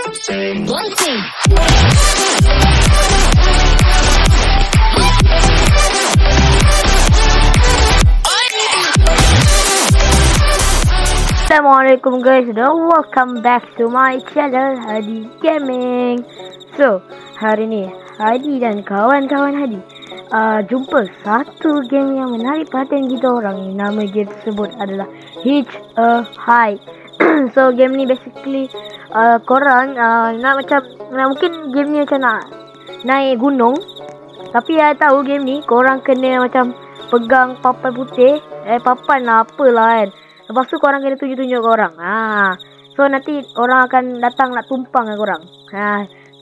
Assalamualaikum guys, and welcome back to my channel Hadi Gaming. So, hari ni Hadi dan kawan-kawan Hadi jumpa satu game yang menarik perhatian kita orang. Nama game tersebut adalah Hitch a Hike. So, game ni basically korang nak mungkin game ni macam nak naik gunung. Tapi tahu game ni korang kena macam pegang papan putih, papan apalah kan. Lepas tu korang kena tunjuk-tunjuk korang. So nanti orang akan datang nak tumpang dengan korang.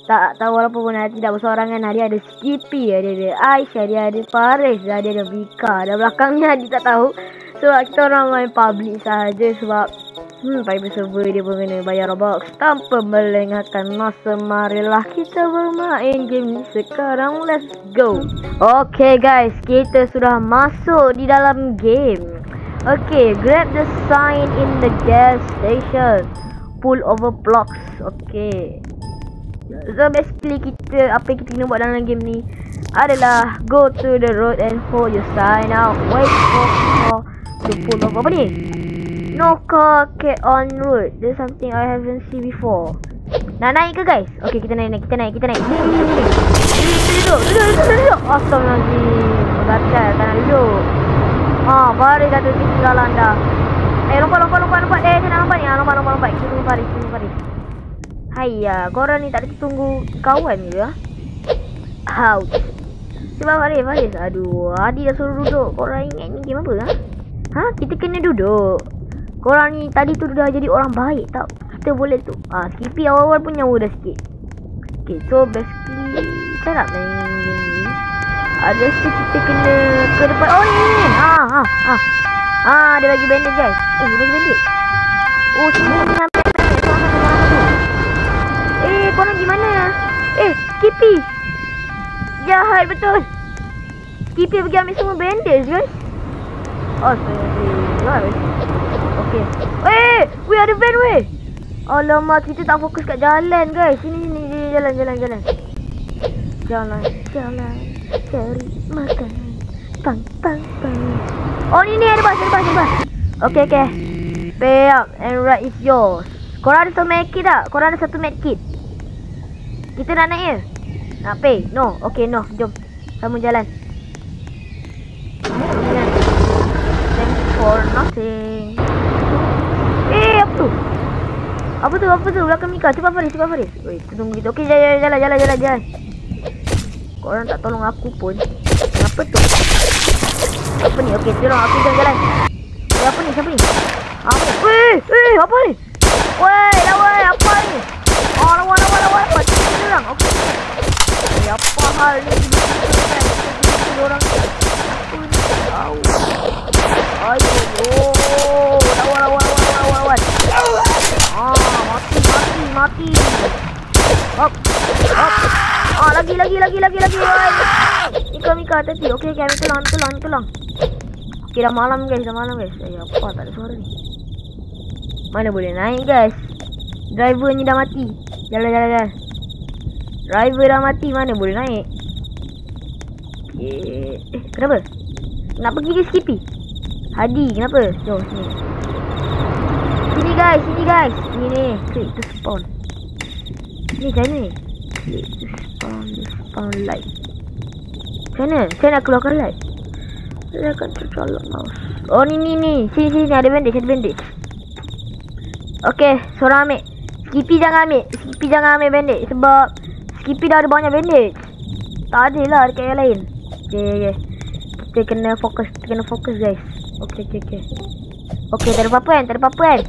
Tak tahu walaupun tidak bersorangan. Dia ada Skippy, dia ada Aisyah, dia ada Faris, dia ada Vika. Dan belakangnya dia tak tahu. Sebab kita orang main public sahaja. Sebab private server dia pun kena bayar Robux. Tanpa melengahkan masa, marilah kita bermain game ni sekarang. Let's go. Okay guys, kita sudah masuk di dalam game. Okay, grab the sign in the gas station. Pull over blocks. Okay. So basically apa yang kita kena buat dalam game ni adalah go to the road and hold your sign out. Wait for to pull over. Apa ni? No car on road. There's something I haven't seen before. Nak naik ke guys? Okay, kita naik. Kita duduk. Astagfirullahaladzim. Gatal, tak nak duduk. Baru kata ketinggalan dah. Lompat. Saya nak lompat ni. Lompat. Kita tunggu Faris. Hayya, korang ni tak ada tunggu kawan ke? Ouch. Sebab Faris. Aduh, Adi dah suruh duduk. Korang ingat ni game apa? Kita kena duduk. Korang ni tadi tu dah jadi orang baik tau. Kita boleh tu. Skippy awal-awal pun nyawa dah sikit. Okay, so basically kita nak main game ni. Ada kita kena ke depan. Oh ni. Dia bagi bandage guys. Dia bagi bandage. Oh, semua kena ambil. Korang gimana? Skippy. Jahat betul. Skippy bagi ambil semua bandage guys. Sorry. Okay. We ada van weh. Alamak, kita tak fokus kat jalan guys. Sini. Jalan. Cari makan. Pang. Oh ni ada bas. Okay. Pay up and right is yours. Korang ada satu medkit tak? Korang ada satu medkit. Kita nak naik ke? Nak pay? No. Okay, no. Jom. Sama jalan. Thanks for nothing. Apa tu? Belakang Mika. Cepat Faris. Weh, tunggu kita. Okay, jalan. Korang tak tolong aku pun. Kenapa tu? Apa ni? Okay, tolong aku jalan. Apa ni? Siapa ni? Weh, apa ni? Weh, apa ni? Lawan. Serang. Okay. Apa hal ni? Orang ni. Aku ni tahu. Ayo. Lawan. Mati. Hop. Lagi. Mika tadi. Okay, kami tolong. Okay, dah malam guys. Apa tak ada suara ni. Mana boleh naik guys. Driver ni dah mati. Jalan. Driver dah mati, mana boleh naik. Kenapa? Nak pergi ke Skippy? Hadi, kenapa? Jom sini. Sini guys. Sini. Click to spawn. Ni macam ni. Click to spawn light. Macam mana nak keluarkan light? Saya akan tercolok mouse. Oh ni. Sini ada bandage. Okay, sorang ambil. Skippy jangan ambil bandage. Sebab Skippy dah ada banyak bandage. Tak ada lah dekat yang lain. Okay. Kita kena fokus guys. Okay. Okay, tak ada apa-apa kan?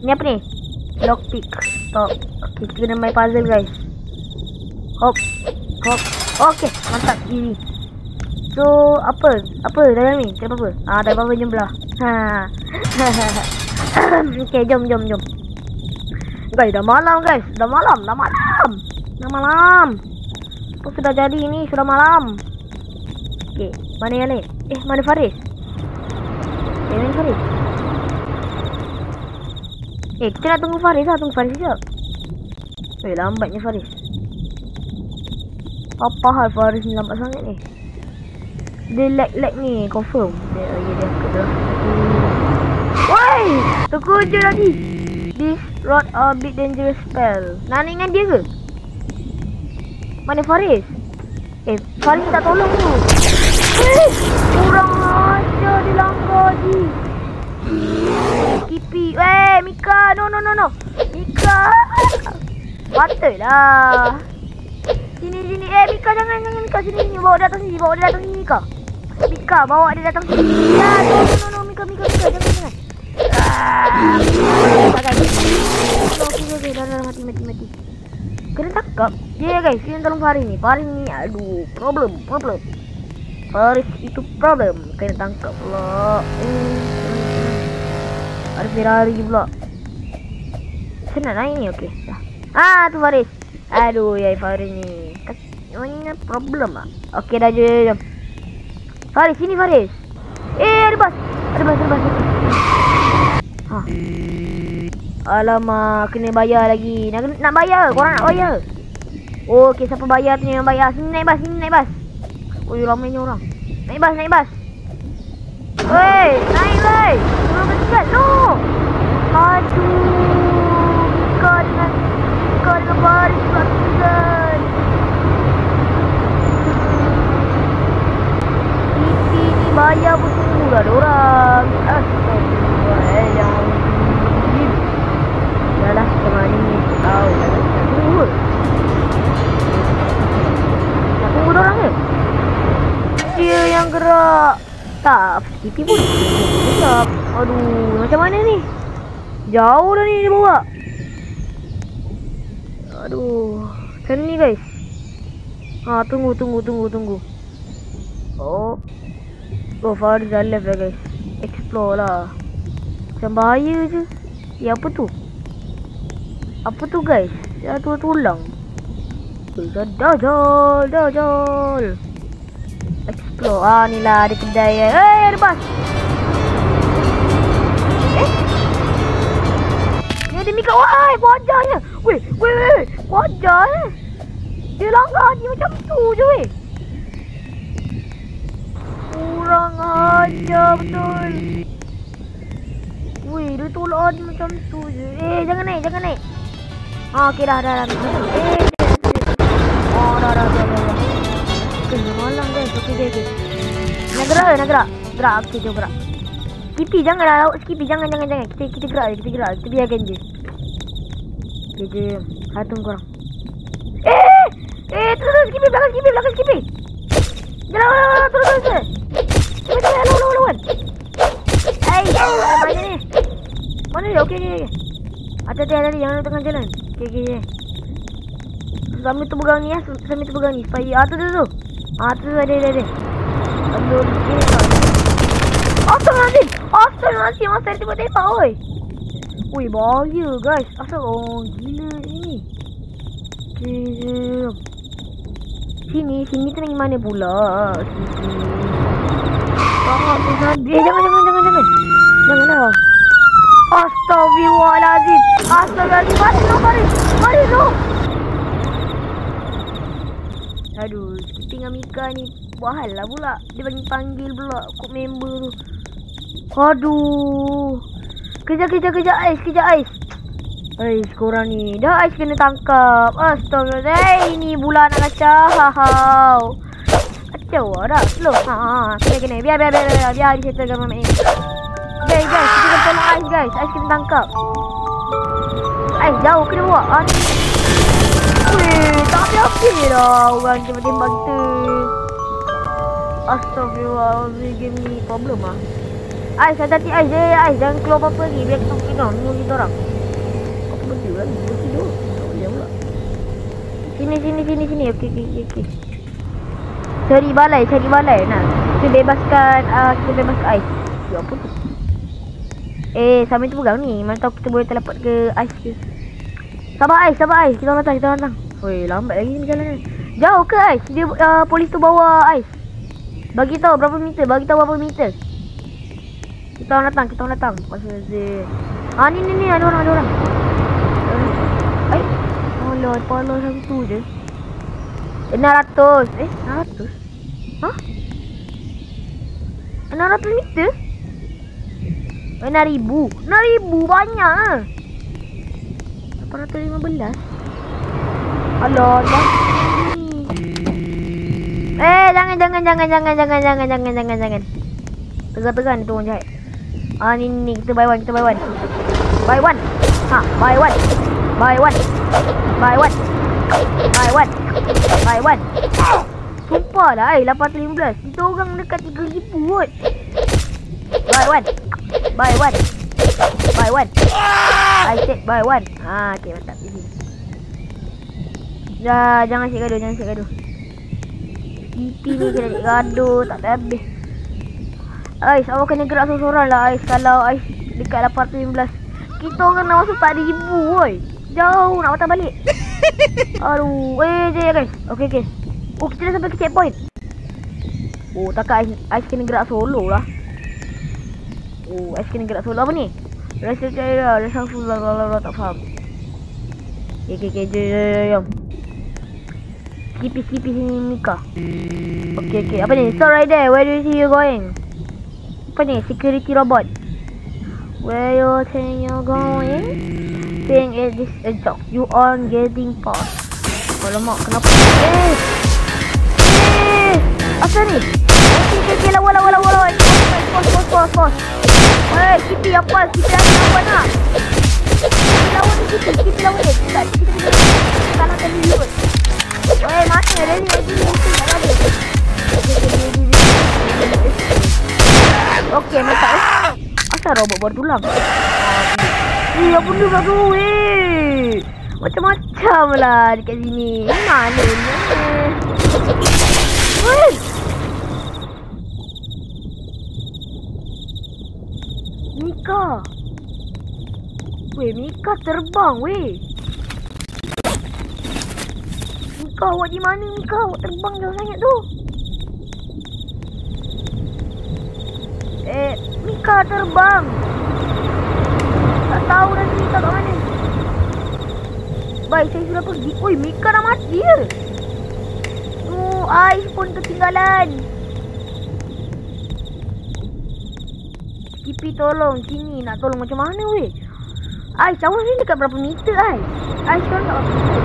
Ni apa ni? Lockpick. Stop. Okay, kita kena main puzzle guys. Hop. Okay, mantap. Easy. So, apa dalam ni? Tak apa-apa. Tak apa-apa, jom belah. Okay, jom. Guys, dah malam. Apa sudah jadi ni? Sudah malam. Okay, mana yang lain? Mana Faris? Kita nak tunggu Faris sekejap. Lambatnya Faris. Apa hal Faris ni lambat sangat ni? Dia lag ni, confirm. Dia angkat dah. Woi! Terkejut lagi. This rod a bit dangerous spell. Nak dengan dia ke? Mana Faris? Faris tak tolong tu. Kurang ajar dia langgar je. Kipi. Mika. No. Mika. Patutlah. Sini. Mika jangan Mika sini. Bawa dia datang sini. Mika. Bawa dia datang sini. No. Mika jangan. Okay, dah mati. Kena tangkap. Guys, kena tolong Faris ni. Aduh, problem. Faris itu problem. Kena tangkap pula. Ada Ferrari pula. Senang naik ni, okey. Dah. Tu Faris. Aduh, Faris ni. Mana problem ah. Okey, dah jom. Faris, sini Faris. Ada bas. Alamak, kena bayar lagi. Nak bayar. Korang nak bayar. Okey, siapa bayar tu yang bayar. Sini naik bas. Ramainya orang. Naik bas. Woi, naik woi. Tolong berdekat. No. Aduh. Mika dengan Faris pula tinggal. Pipi ni bayar pun tunggu lah dorang. Astagfirullahaladzim. Yalah, setengah ni tahu nak tunggu. Nak tunggu dorang ke? Dia yang gerak. Tak, Pipi pun sekejap. Aduh, macam mana ni? Jauh dah ni dia bawa. Aduh, macam ni guys. Tunggu. Oh, Faris dah left dah guys. Explore lah. Macam bahaya je. Apa tu? Apa tu guys? Dah tulang. Dajjal. Explore. Ni lah ada kedai. Ada bas. Ni ada Mika. Wajahnya. Weh. Wajahnya. Dia langgar je macam tu je weh. Kurang ajar betul. Weh, dia tolak dia macam tu je. Jangan naik. Okey dah. Dah. Dah. Kena malam guys. Okey. Nak gerak. Okey, jom gerak. Skippy janganlah laut Skippy. Jangan. Kita gerak je. Kita biarkan je. Okey, jom. Tunggu korang. Terus Skippy. Belakang Skippy. Jalan. Terus. Lawan. Mana ni? Mana dia? Okey. Hati-hati jangan tengah jalan. Okey. Sambil tu pegang ni supaya tu. Tu ada. Aduh, ni. Astagfirullahaladzim. Masa dia tembak oi. Wih, bahaya guys. Asal orang gila ni. Okey. Sini tu pergi mana pula? Jangan. Janganlah. Astagfirullahaladzim. Mari tu. Aduh, Skippy dengan Mika ni buat hal lah pula. Dia panggil pula kod member tu. Aduh. Kejap ais. Korang ni. Dah ais kena tangkap. Astagfirullahaladzim. Ini bulan nak kacau. Kacau lah dah. Slow. Kena. Biar disettlekan mamat ni. Guys, kita kena tolong ais guys. Ais kena tangkap. Ais jauh kena bawa. Weh, tak habis dah orang tembak kita. Astagfirullahaladzim, game ni problem lah. Ais, hati-hati Ais. Jangan keluar apa-apa lagi. Biar kita pegang. Tunggu kita orang. Apa benda lah ni? Dia tidur. Tak boleh pula. Sini. Okey. Cari balai. Nak. Kita bebaskan Ais. Apa tu? Sambil tu pegang ni. Mana tahu kita boleh teleport ke Ais ke. Sabar Ais. Kita orang datang. Weh, lambat lagi ni jalan. Jauh ke Ais? Dia polis tu bawa Ais. Bagi tahu berapa meter. Kita orang datang. Pasal ni ada orang. Pala satu je. 600. 600? Hah? 600 meter? 6,000. 6,000 banyak lah. 815. Alah, jangan. Tegan itu orang jahat. Ni kita buy one. Buy one. Sumpah lah 815. Kita orang dekat 3,000 kot. Buy one. I said buy one. Okay, mantap. Dah, jangan asyik gaduh. Skippy ni kena asyik gaduh, tak habis. Ais, awak kena gerak seorang-seorang lah Ais. Kalau Ais dekat 815, kita orang nak masuk 4,000 woi. Jauh nak patah balik. Aduh, guys. Okay. Oh, kita dah sampai ke checkpoint. Oh, takkan Ais kena gerak solo lah. Ais kena gerak solo apa ni? Rasa cara, rasa full lah, tak faham. Okay, jom. Skippy sini Mika. Okay. Apa ni? Stop right there. Where do you see you going? Apa ni? Security robot. Where you think you're going? Think it is a joke. You aren't getting past. Alamak, kenapa? Apa ni? Okay, lawan. Pause. Weh, Skippy apa? Skippy lawan lah. Skippy lawan dia. Kita nak tadi dulu. Weh, mana ready. Okay, mantap. Asal robot baru tulang. Apa ni lah tu? Macam-macam lah dekat sini. Mana ni? Mika. Mika terbang Mika, awak di mana Mika? Awak terbang jauh sangat tu. Mika terbang. Tak tahu dah Mika kat mana. Baik, saya sudah pergi. Mika dah mati ke? Ais pun ketinggalan. Skippy tolong sini. Nak tolong macam mana Ais, awak ni dekat berapa meter Ais tolong tak berapa meter.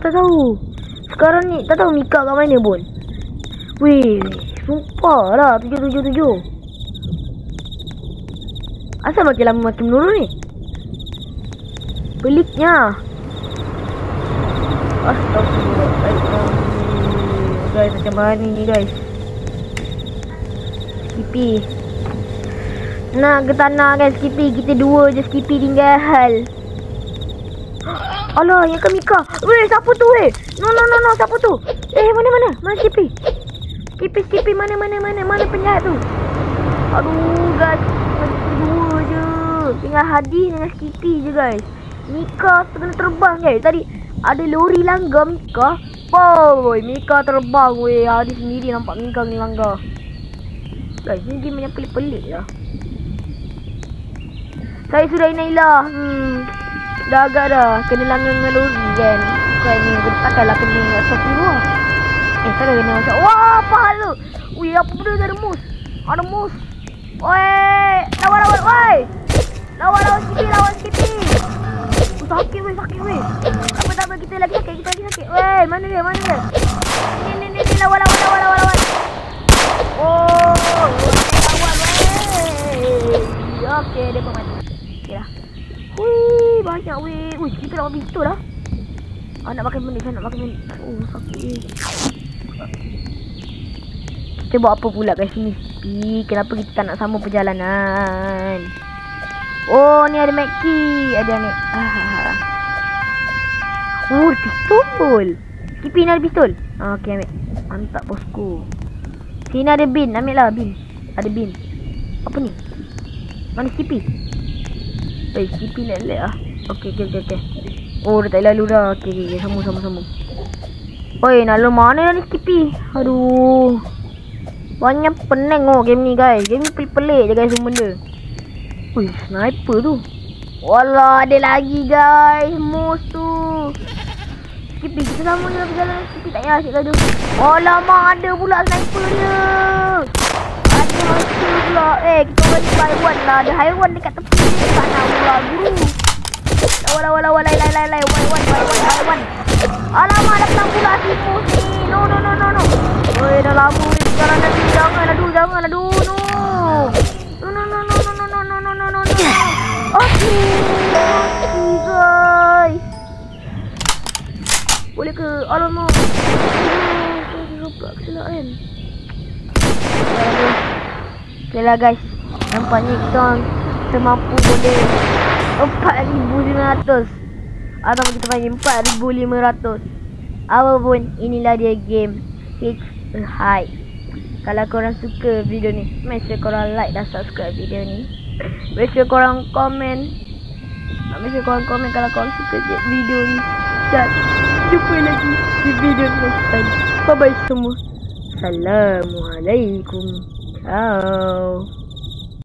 Tak tahu. Sekarang ni tak tahu Mika kat mana pun. Sumpah lah 777. Asal makin lama makin menurun ni? Peliknya. Astagfirullahaladzim. Guys, macam mana ni guys? Skippy nak ke tanah kan Skippy? Kita dua je Skippy tinggal. Alah, yang ke Mika. Siapa tu No, siapa tu? Mana Skippy? Skippy, mana penjahat tu? Aduh guys, masih dua je. Tinggal Hadi dengan Skippy je guys. Mika kena terbang guys. Tadi ada lori langgar Mika. Mika terbang Hadi sendiri nampak Mika ni langgar. Guys, ni game yang pelik-pelik lah. Saya sudah Inailah. Dah agak dah kena langgar dengan lori kan. Bukan ni, takkanlah kena Astagfirullah. Takkan kena macam wah, apa hal tu? Apa benda ada mus? Ada mus. Lawan Skippy. Sakit Tak apa, kita lagi sakit. Mana dia? Ni lawan. Lawan. Okey, dia pun mati. Okey dah. Banyak kita nak habis tu dah. Nak makan benda. Sakit. Kita buat apa pula kat sini? Kenapa kita tak nak sama perjalanan? Ni ada mag key. Ada ni. Pistol. Skippy ni ada pistol. Okey, ambil. Mantap bosku. Sini ada bin. Ambil lah bin. Ada bin. Apa ni? Mana Skippy? Skippy lelek lah. Okey. Dia tak lalu dah. Okey. Sambung. Nak lalu mana dah ni Skippy? Aduh. Banyak pening game ni guys. Game ni pelik-pelik je guys semua benda. Wih, sniper tu. Wallah, ada lagi guys. Moose tu. Skippy, kita sama je berjalan. Skippy tak payah asyik gaduh. Alamak, ada pula sniper dia. Ada hasil pula. Kita orang ni haiwan lah. Ada haiwan dekat tepi ni. Tak nak pula guru. Lawan. Haiwan. Alamak, dah pelang pula si Moose ni. No. Oi, dah lama ni sekarang nanti. Jangan. Aduh, no. No. Okay, guys. Boleh ke? Alamak. Pula kesilaan. Okay lah guys. Nampaknya kita mampu boleh 4,500. Atau kita panggil 4,500. Apapun, inilah dia game It's a Hide. Kalau korang suka video ni, make sure korang like dan subscribe video ni. Make sure korang komen. Kalau korang suka video ni. Dan jumpa lagi di video next time. Bye bye semua. Assalamualaikum. Ciao.